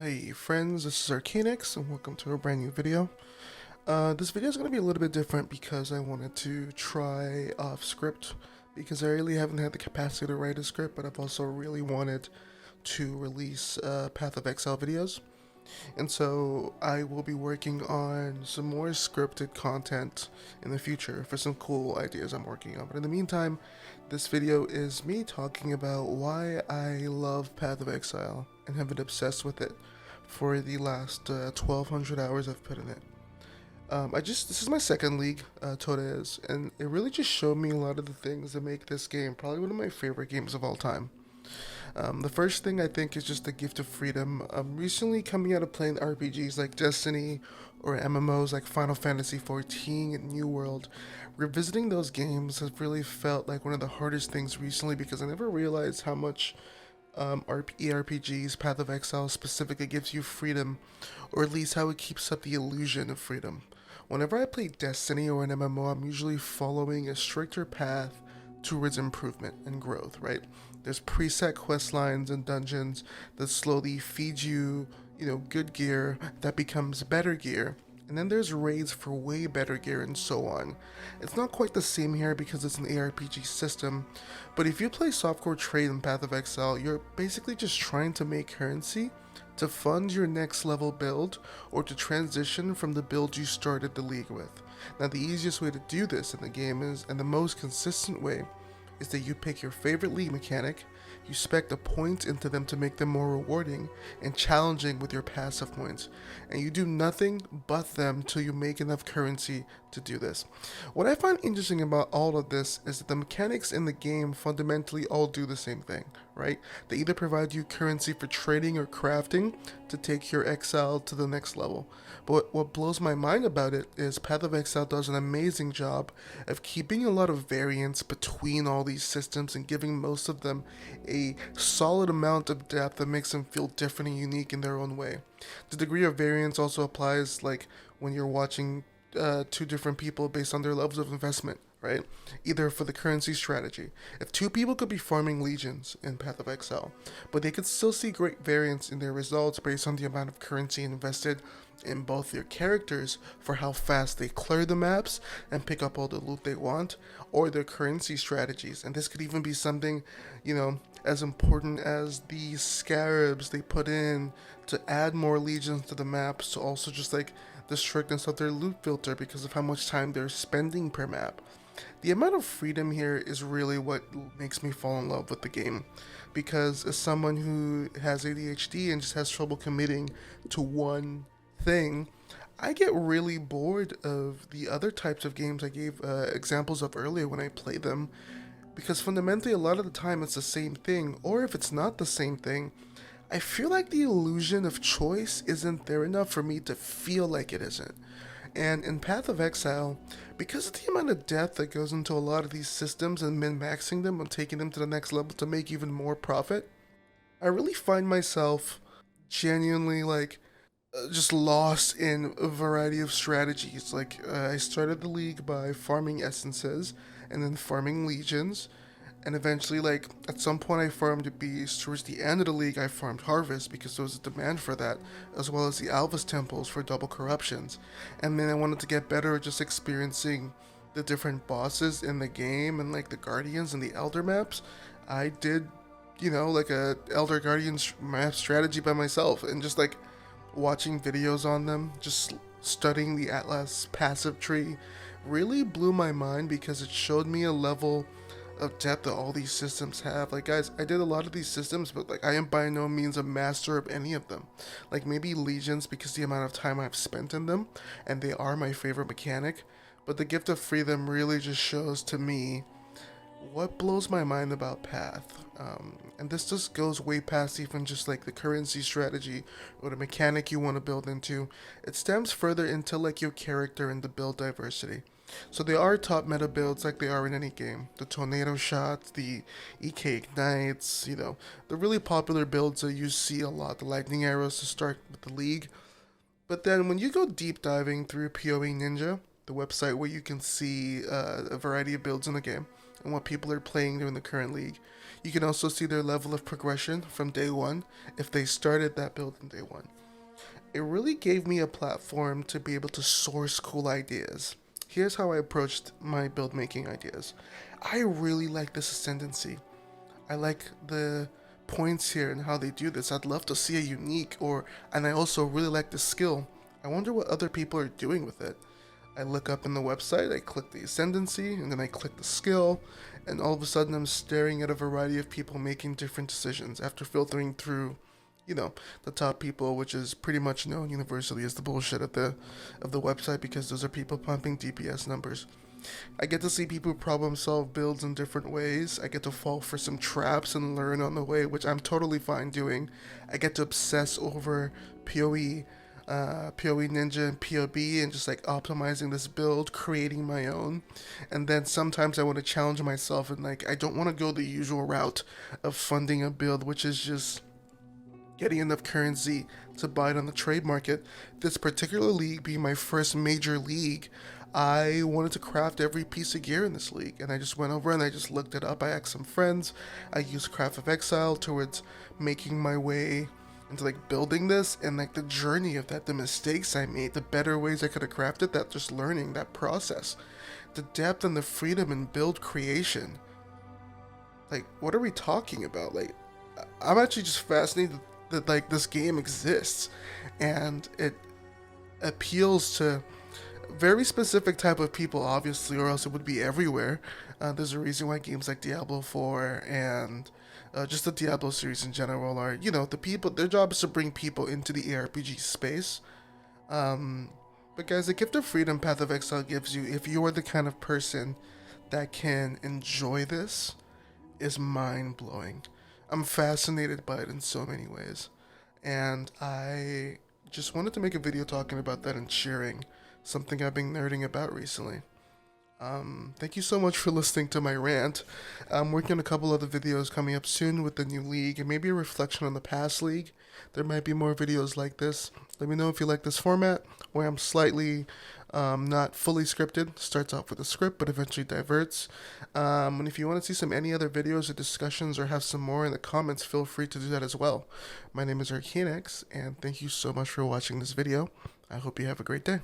Hey friends, this is Arcanix and welcome to a brand new video. This video is going to be a little bit different because I wanted to try off script because I really haven't had the capacity to write a script, but I've also really wanted to release Path of Exile videos. And so I will be working on some more scripted content in the future for some cool ideas I'm working on. But in the meantime, this video is me talking about why I love Path of Exile and have been obsessed with it for the last 1200 hours I've put in it. This is my second league, Toda is, and it really just showed me a lot of the things that make this game probably one of my favorite games of all time. The first thing I think is just the gift of freedom. Recently coming out of playing RPGs like Destiny or MMOs like Final Fantasy XIV and New World, revisiting those games has really felt like one of the hardest things recently because I never realized how much ERPGs, Path of Exile specifically gives you freedom, or at least how it keeps up the illusion of freedom. Whenever I play Destiny or an MMO, I'm usually following a stricter path towards improvement and growth, right? There's preset quest lines and dungeons that slowly feed you, good gear that becomes better gear. And then there's raids for way better gear and so on. It's not quite the same here because it's an ARPG system, but if you play softcore trade in Path of Exile, you're basically just trying to make currency to fund your next level build or to transition from the build you started the league with. Now the easiest way to do this in the game is, and the most consistent way, is that you pick your favorite league mechanic, you spec the points into them to make them more rewarding and challenging with your passive points, and you do nothing but them till you make enough currency to do this. What I find interesting about all of this is that the mechanics in the game fundamentally all do the same thing, right? They either provide you currency for trading or crafting to take your exile to the next level. But what blows my mind about it is Path of Exile does an amazing job of keeping a lot of variance between all these systems and giving most of them a solid amount of depth that makes them feel different and unique in their own way. The degree of variance also applies like when you're watching two different people based on their levels of investment, right? Either for the currency strategy. If two people could be farming legions in Path of Exile, but they could still see great variance in their results based on the amount of currency invested in both their characters for how fast they clear the maps and pick up all the loot they want, or their currency strategies. And this could even be something, as important as the scarabs they put in to add more legions to the maps, to also just like the strictness of their loot filter because of how much time they're spending per map. The amount of freedom here is really what makes me fall in love with the game, because as someone who has ADHD and just has trouble committing to one thing, I get really bored of the other types of games I gave examples of earlier when I play them, because fundamentally a lot of the time it's the same thing, or if it's not the same thing, I feel like the illusion of choice isn't there enough for me to feel like it isn't. And in Path of Exile, because of the amount of depth that goes into a lot of these systems and min-maxing them and taking them to the next level to make even more profit, I really find myself genuinely just lost in a variety of strategies. I started the league by farming essences and then farming legions, and eventually, at some point, I farmed beasts. Towards the end of the league, I farmed harvest because there was a demand for that, as well as the Alvis temples for double corruptions. And then I wanted to get better at just experiencing the different bosses in the game and like the guardians and the elder maps. I did, like a elder guardians map strategy by myself, and just like watching videos on them, just studying the Atlas passive tree, really blew my mind because it showed me a level of depth that all these systems have. Like, guys, I did a lot of these systems, but like I am by no means a master of any of them. Like maybe legions because the amount of time I've spent in them, and they are my favorite mechanic. But the gift of freedom really just shows to me what blows my mind about Path. And this just goes way past even just like the currency strategy or the mechanic you want to build into. It stems further into like your character and the build diversity. So there are top meta builds like they are in any game. The tornado shots, the EK ignites, the really popular builds that you see a lot, the lightning arrows to start with the league. But then when you go deep diving through PoE Ninja, the website where you can see a variety of builds in the game and what people are playing during the current league, You can also see their level of progression from day one if they started that build in day one. It really gave me a platform to be able to source cool ideas. Here's how I approached my build making ideas. I really like this ascendancy. I like the points here and how they do this. I'd love to see a unique and I also really like the skill. I wonder what other people are doing with it. I look up in the website, I click the ascendancy, and then I click the skill, and all of a sudden I'm staring at a variety of people making different decisions after filtering through, the top people, which is pretty much known universally as the bullshit of the website because those are people pumping DPS numbers. I get to see people problem solve builds in different ways. I get to fall for some traps and learn on the way, which I'm totally fine doing. I get to obsess over PoE, PoE Ninja and POB and just like optimizing this build, creating my own. And then sometimes I want to challenge myself and like I don't want to go the usual route of funding a build, which is just getting enough currency to buy it on the trade market. This particular league being my first major league, I wanted to craft every piece of gear in this league, and I just went over and I just looked it up. I asked some friends. I used Path of Exile towards making my way into like building this, and like the journey of that, the mistakes I made, the better ways I could have crafted that, just learning that process, the depth and the freedom in build creation. Like, what are we talking about? Like, I'm actually just fascinated that like this game exists and it appeals to very specific type of people, obviously, or else it would be everywhere. There's a reason why games like Diablo 4 and just the Diablo series in general are, the people, their job is to bring people into the ARPG space. But guys, the gift of freedom Path of Exile gives you, if you are the kind of person that can enjoy this, is mind blowing. I'm fascinated by it in so many ways. And I just wanted to make a video talking about that and sharing something I've been nerding about recently. Thank you so much for listening to my rant. I'm working on a couple other videos coming up soon with the new league and maybe a reflection on the past league. There might be more videos like this. Let me know if you like this format where I'm slightly not fully scripted. Starts off with a script but eventually diverts. And if you want to see any other videos or discussions or have some more in the comments, feel free to do that as well. My name is Arcanix and thank you so much for watching this video. I hope you have a great day.